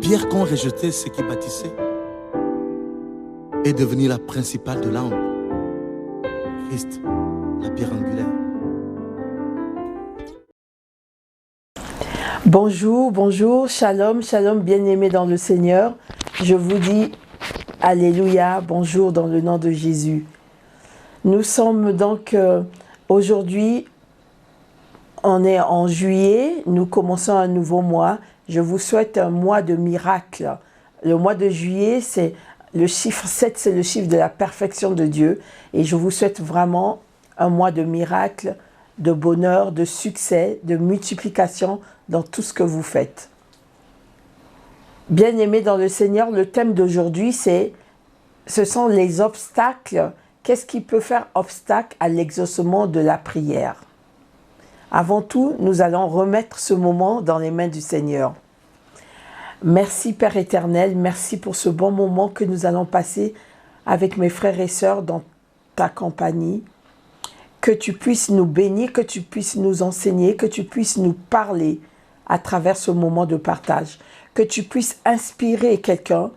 pierre qu'ont rejetée ceux qui bâtissaient est devenue la principale de l'angle. Christ, la pierre angulaire. Bonjour, bonjour, shalom, shalom, bien-aimés dans le Seigneur. Je vous dis alléluia, bonjour dans le nom de Jésus. Nous sommes donc aujourd'hui, on est en juillet, nous commençons un nouveau mois. Je vous souhaite un mois de miracles. Le mois de juillet, c'est le chiffre 7, c'est le chiffre de la perfection de Dieu. Et je vous souhaite vraiment un mois de miracles, de bonheur, de succès, de multiplication dans tout ce que vous faites. Bien-aimés dans le Seigneur, le thème d'aujourd'hui, ce sont les obstacles. Qu'est-ce qui peut faire obstacle à l'exaucement de la prière? Avant tout, nous allons remettre ce moment dans les mains du Seigneur. Merci Père éternel, merci pour ce bon moment que nous allons passer avec mes frères et sœurs dans ta compagnie. Que tu puisses nous bénir, que tu puisses nous enseigner, que tu puisses nous parler à travers ce moment de partage. Que tu puisses inspirer quelqu'un,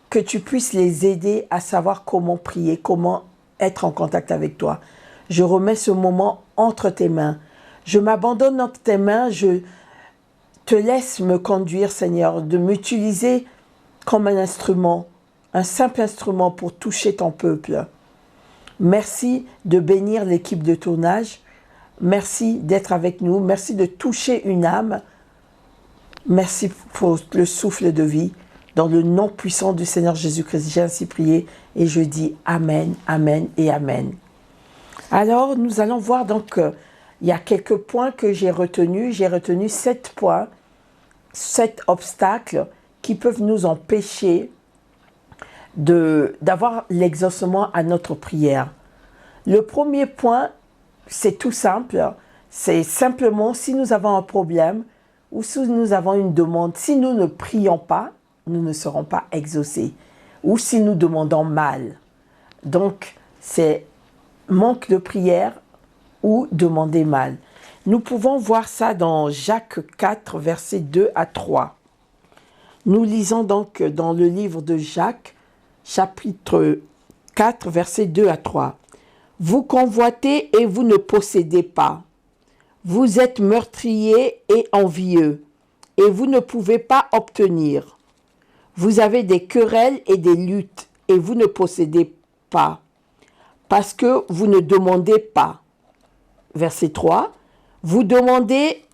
que tu puisses les aider à savoir comment prier, comment être en contact avec toi. Je remets ce moment entre tes mains. Je m'abandonne entre tes mains, je te laisse me conduire, Seigneur, de m'utiliser comme un instrument, un simple instrument pour toucher ton peuple. Merci de bénir l'équipe de tournage. Merci d'être avec nous. Merci de toucher une âme. Merci pour le souffle de vie. Dans le nom puissant du Seigneur Jésus-Christ, j'ai ainsi prié et je dis Amen, Amen et Amen. Alors, nous allons voir donc... il y a quelques points que j'ai retenus. J'ai retenu 7 points, 7 obstacles qui peuvent nous empêcher d'avoir l'exaucement à notre prière. Le premier point, c'est tout simple. C'est simplement si nous avons un problème ou si nous avons une demande, si nous ne prions pas, nous ne serons pas exaucés. Ou si nous demandons mal. Donc, c'est manque de prière ou demander mal. Nous pouvons voir ça dans Jacques 4, versets 2 à 3. Nous lisons donc dans le livre de Jacques, chapitre 4, versets 2 à 3. « Vous convoitez et vous ne possédez pas. Vous êtes meurtriers et envieux, et vous ne pouvez pas obtenir. Vous avez des querelles et des luttes, et vous ne possédez pas, parce que vous ne demandez pas. » Verset 3, « Vous demandez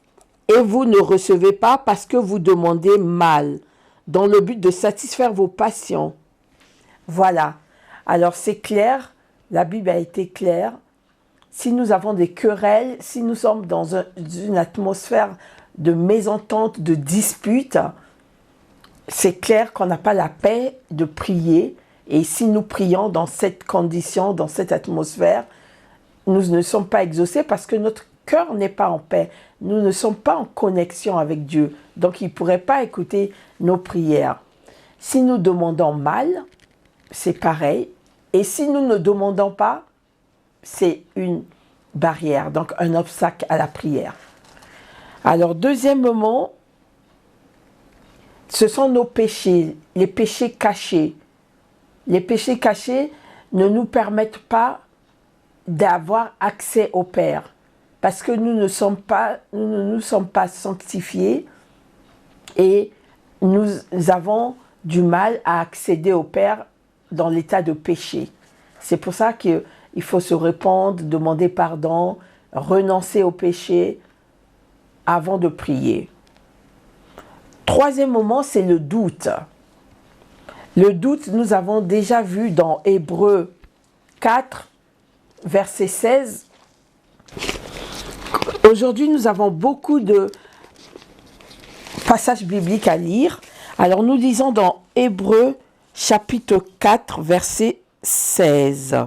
et vous ne recevez pas parce que vous demandez mal, dans le but de satisfaire vos passions. » Voilà. Alors c'est clair, la Bible a été claire. Si nous avons des querelles, si nous sommes dans une atmosphère de mésentente, de dispute, c'est clair qu'on n'a pas la paix de prier. Et si nous prions dans cette condition, dans cette atmosphère, nous ne sommes pas exaucés parce que notre cœur n'est pas en paix. Nous ne sommes pas en connexion avec Dieu. Donc, il ne pourrait pas écouter nos prières. Si nous demandons mal, c'est pareil. Et si nous ne demandons pas, c'est une barrière, donc un obstacle à la prière. Alors, deuxièmement, ce sont nos péchés, les péchés cachés. Les péchés cachés ne nous permettent pas d'avoir accès au Père, parce que nous ne nous sommes pas sanctifiés et nous avons du mal à accéder au Père dans l'état de péché. C'est pour ça qu'il faut se répandre, demander pardon, renoncer au péché avant de prier. Troisième moment, c'est le doute. Le doute, nous avons déjà vu dans Hébreux 4, verset 16. Aujourd'hui, nous avons beaucoup de passages bibliques à lire. Alors, nous lisons dans Hébreux, chapitre 4, verset 16.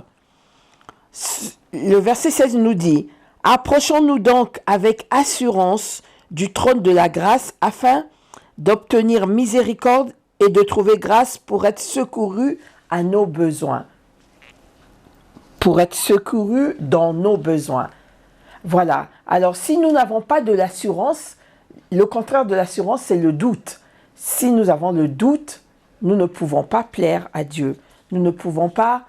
Le verset 16 nous dit « Approchons-nous donc avec assurance du trône de la grâce afin d'obtenir miséricorde et de trouver grâce pour être secourus à nos besoins. » Pour être secourus dans nos besoins. Voilà. Alors, si nous n'avons pas de l'assurance, le contraire de l'assurance, c'est le doute. Si nous avons le doute, nous ne pouvons pas plaire à Dieu. Nous ne pouvons pas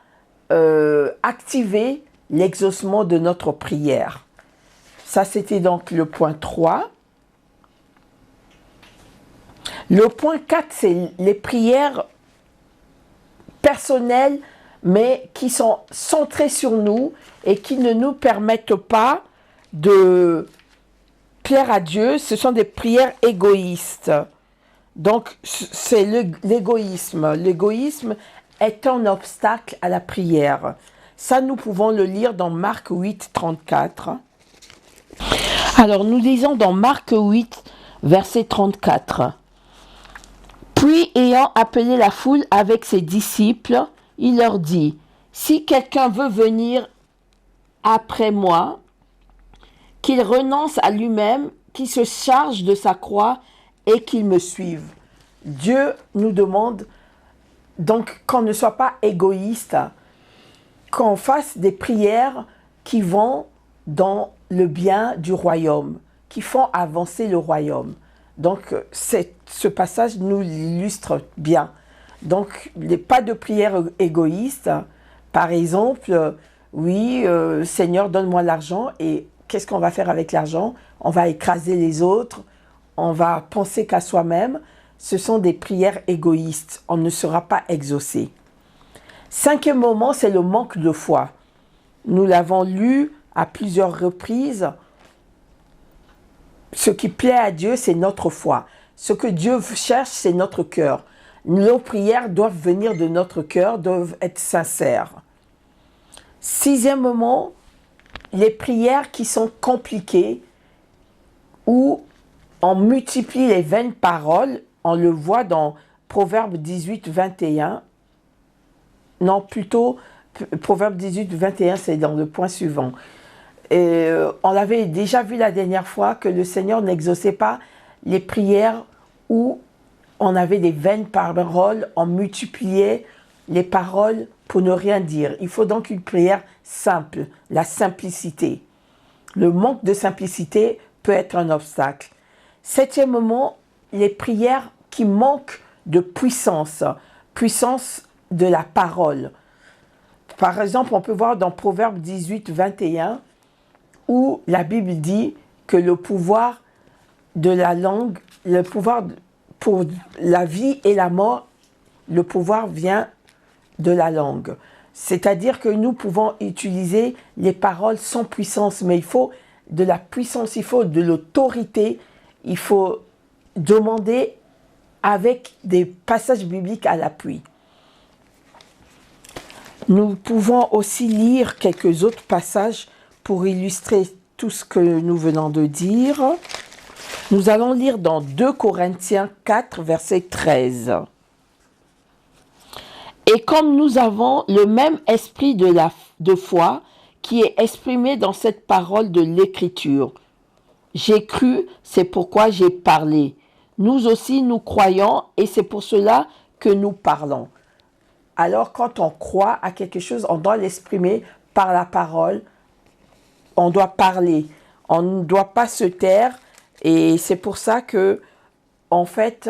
activer l'exaucement de notre prière. Ça, c'était donc le point 3. Le point 4, c'est les prières personnelles, mais qui sont centrées sur nous et qui ne nous permettent pas de plaire à Dieu. Ce sont des prières égoïstes. Donc, c'est l'égoïsme. L'égoïsme est un obstacle à la prière. Ça, nous pouvons le lire dans Marc 8, 34. Alors, nous lisons dans Marc 8, verset 34. Puis, ayant appelé la foule avec ses disciples, il leur dit, « Si quelqu'un veut venir après moi, qu'il renonce à lui-même, qu'il se charge de sa croix et qu'il me suive. » Dieu nous demande donc qu'on ne soit pas égoïste, qu'on fasse des prières qui vont dans le bien du royaume, qui font avancer le royaume. Donc ce passage nous l'illustre bien. Donc pas de prière égoïste. Par exemple, oui, Seigneur, donne-moi l'argent, et qu'est-ce qu'on va faire avec l'argent? On va écraser les autres, on va penser qu'à soi-même. Ce sont des prières égoïstes, on ne sera pas exaucé. Cinquième moment, c'est le manque de foi. Nous l'avons lu à plusieurs reprises. Ce qui plaît à Dieu, c'est notre foi. Ce que Dieu cherche, c'est notre cœur. Nos prières doivent venir de notre cœur, doivent être sincères. Sixièmement, les prières qui sont compliquées, où on multiplie les vaines paroles. On le voit dans Proverbe 18, 21. Non, plutôt, Proverbe 18, 21, c'est dans le point suivant. Et on l'avait déjà vu la dernière fois que le Seigneur n'exauçait pas les prières où on avait des vaines paroles, on multipliait les paroles pour ne rien dire. Il faut donc une prière simple, la simplicité. Le manque de simplicité peut être un obstacle. Septièmement, les prières qui manquent de puissance, puissance de la parole. Par exemple, on peut voir dans Proverbe 18, 21, où la Bible dit que le pouvoir de la langue, le pouvoir pour la vie et la mort, le pouvoir vient de la langue. C'est-à-dire que nous pouvons utiliser les paroles sans puissance, mais il faut de la puissance, il faut de l'autorité, il faut demander avec des passages bibliques à l'appui. Nous pouvons aussi lire quelques autres passages pour illustrer tout ce que nous venons de dire. Nous allons lire dans 2 Corinthiens 4, verset 13. Et comme nous avons le même esprit de foi qui est exprimé dans cette parole de l'Écriture, j'ai cru, c'est pourquoi j'ai parlé. Nous aussi, nous croyons et c'est pour cela que nous parlons. Alors, quand on croit à quelque chose, on doit l'exprimer par la parole. On doit parler. On ne doit pas se taire. Et c'est pour ça que, en fait,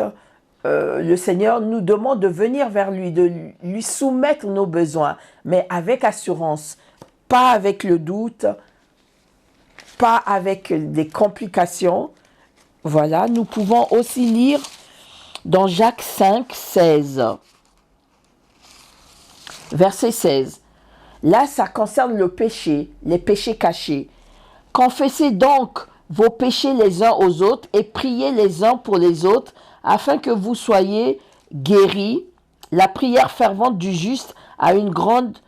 le Seigneur nous demande de venir vers lui, de lui soumettre nos besoins, mais avec assurance, pas avec le doute, pas avec des complications. Voilà, nous pouvons aussi lire dans Jacques 5, 16. Verset 16. Là, ça concerne le péché, les péchés cachés. Confessez donc vos péchés les uns aux autres et priez les uns pour les autres afin que vous soyez guéris. La prière fervente du juste a une grande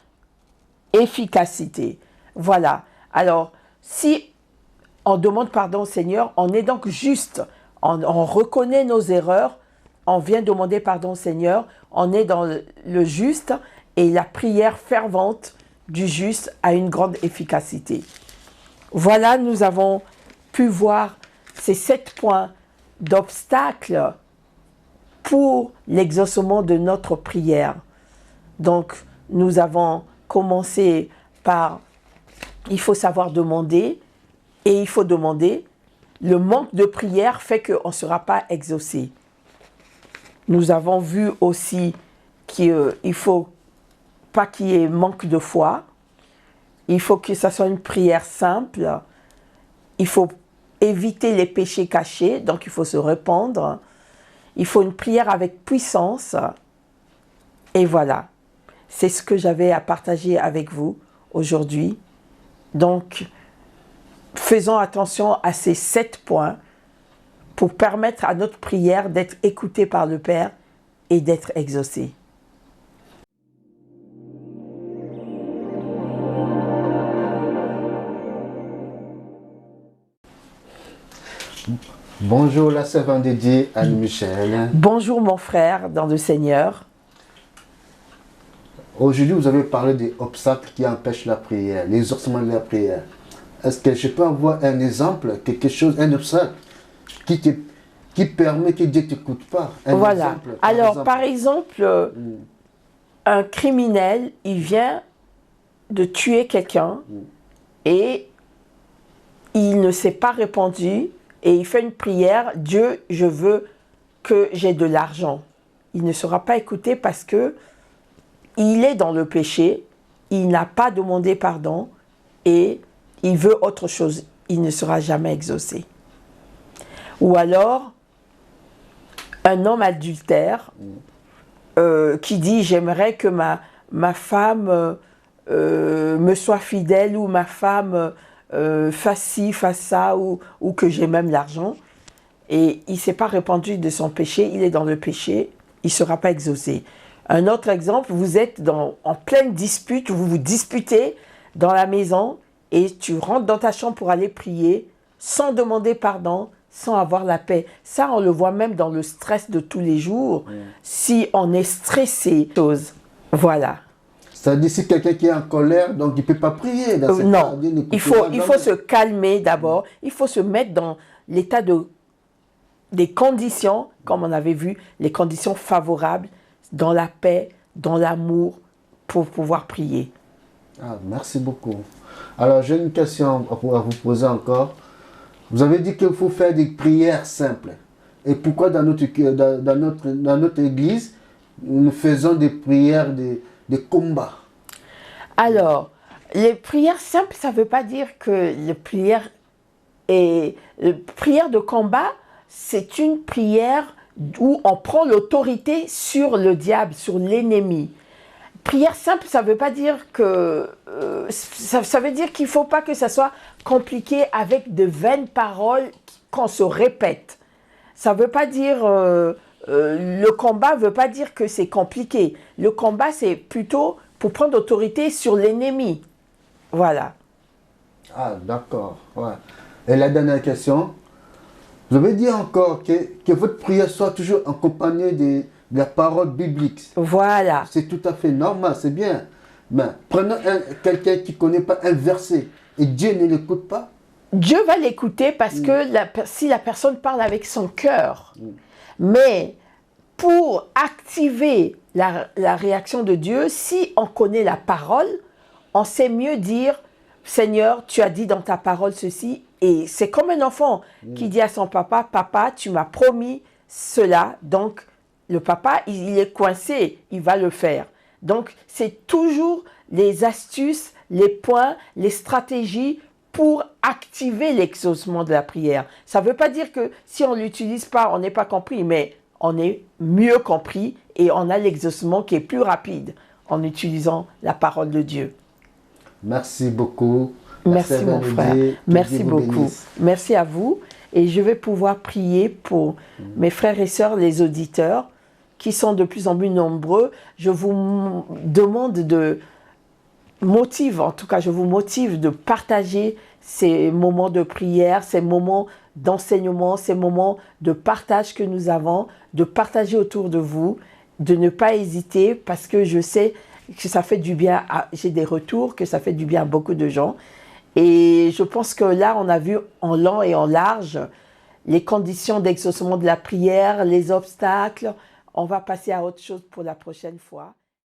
efficacité. Voilà. Alors, si on demande pardon au Seigneur, on est donc juste. On reconnaît nos erreurs. On vient demander pardon au Seigneur. On est dans le juste. Et la prière fervente du juste a une grande efficacité. Voilà, nous avons pu voir ces 7 points d'obstacles pour l'exaucement de notre prière. Donc, nous avons commencé par il faut savoir demander et il faut demander. Le manque de prière fait qu'on ne sera pas exaucé. Nous avons vu aussi qu'il ne faut pas qu'il y ait manque de foi. Il faut que ça soit une prière simple. Il faut éviter les péchés cachés, donc il faut se répandre. Il faut une prière avec puissance. Et voilà, c'est ce que j'avais à partager avec vous aujourd'hui. Donc, faisons attention à ces 7 points pour permettre à notre prière d'être écoutée par le Père et d'être exaucée. Bonjour la servante de Dieu, Anne-Michel. Bonjour mon frère dans le Seigneur. Aujourd'hui, vous avez parlé des obstacles qui empêchent la prière, les exaucements de la prière. Est-ce que je peux avoir un exemple, quelque chose, un obstacle qui permet que Dieu ne t'écoute pas? Voilà. Alors, par exemple, un criminel, il vient de tuer quelqu'un et il ne s'est pas répandu et il fait une prière, Dieu, je veux que j'ai de l'argent. Il ne sera pas écouté parce que il est dans le péché, il n'a pas demandé pardon et il veut autre chose. Il ne sera jamais exaucé. Ou alors, un homme adultère qui dit « j'aimerais que ma femme me soit fidèle » ou « ma femme fasse ci, fasse ça » ou que j'ai même l'argent. Et il ne s'est pas répandu de son péché, il est dans le péché, il ne sera pas exaucé. Un autre exemple, vous êtes en pleine dispute, vous vous disputez dans la maison et tu rentres dans ta chambre pour aller prier sans demander pardon, sans avoir la paix. Ça, on le voit même dans le stress de tous les jours. Si on est stressé, voilà. C'est-à-dire si quelqu'un qui est en colère, donc il ne peut pas prier. Non, il faut se calmer d'abord. Il faut se mettre dans l'état des conditions, comme on avait vu, les conditions favorables, dans la paix, dans l'amour, pour pouvoir prier. Ah, merci beaucoup. Alors, j'ai une question à vous poser encore. Vous avez dit qu'il faut faire des prières simples. Et pourquoi dans notre église, nous faisons des prières de combat? Alors, les prières simples, ça ne veut pas dire que les prières de combat, c'est une prière où on prend l'autorité sur le diable, sur l'ennemi. Prière simple, ça ne veut pas dire que... ça veut dire qu'il ne faut pas que ça soit compliqué avec de vaines paroles qu'on se répète. Ça ne veut pas dire... le combat ne veut pas dire que c'est compliqué. Le combat, c'est plutôt pour prendre autorité sur l'ennemi. Voilà. Ah, d'accord. Ouais. Et la dernière question. Vous avez dit encore que votre prière soit toujours accompagnée de la parole biblique. Voilà. C'est tout à fait normal, c'est bien. Mais prenons quelqu'un qui ne connaît pas un verset et Dieu ne l'écoute pas. Dieu va l'écouter parce que si la personne parle avec son cœur. Mais pour activer la réaction de Dieu, si on connaît la parole, on sait mieux dire « Seigneur, tu as dit dans ta parole ceci ». Et c'est comme un enfant qui dit à son papa, « Papa, tu m'as promis cela. » Donc, le papa, il est coincé, il va le faire. Donc, c'est toujours les astuces, les points, les stratégies pour activer l'exaucement de la prière. Ça ne veut pas dire que si on ne l'utilise pas, on n'est pas compris, mais on est mieux compris et on a l'exaucement qui est plus rapide en utilisant la parole de Dieu. Merci beaucoup. Merci mon frère. Merci beaucoup. Merci à vous. Et je vais pouvoir prier pour mes frères et sœurs, les auditeurs, qui sont de plus en plus nombreux. Je vous demande de motive, en tout cas je vous motive de partager ces moments de prière, ces moments d'enseignement, ces moments de partage que nous avons, de partager autour de vous, de ne pas hésiter parce que je sais que ça fait du bien, j'ai des retours, que ça fait du bien à beaucoup de gens. Et je pense que là, on a vu en long et en large les conditions d'exaucement de la prière, les obstacles. On va passer à autre chose pour la prochaine fois.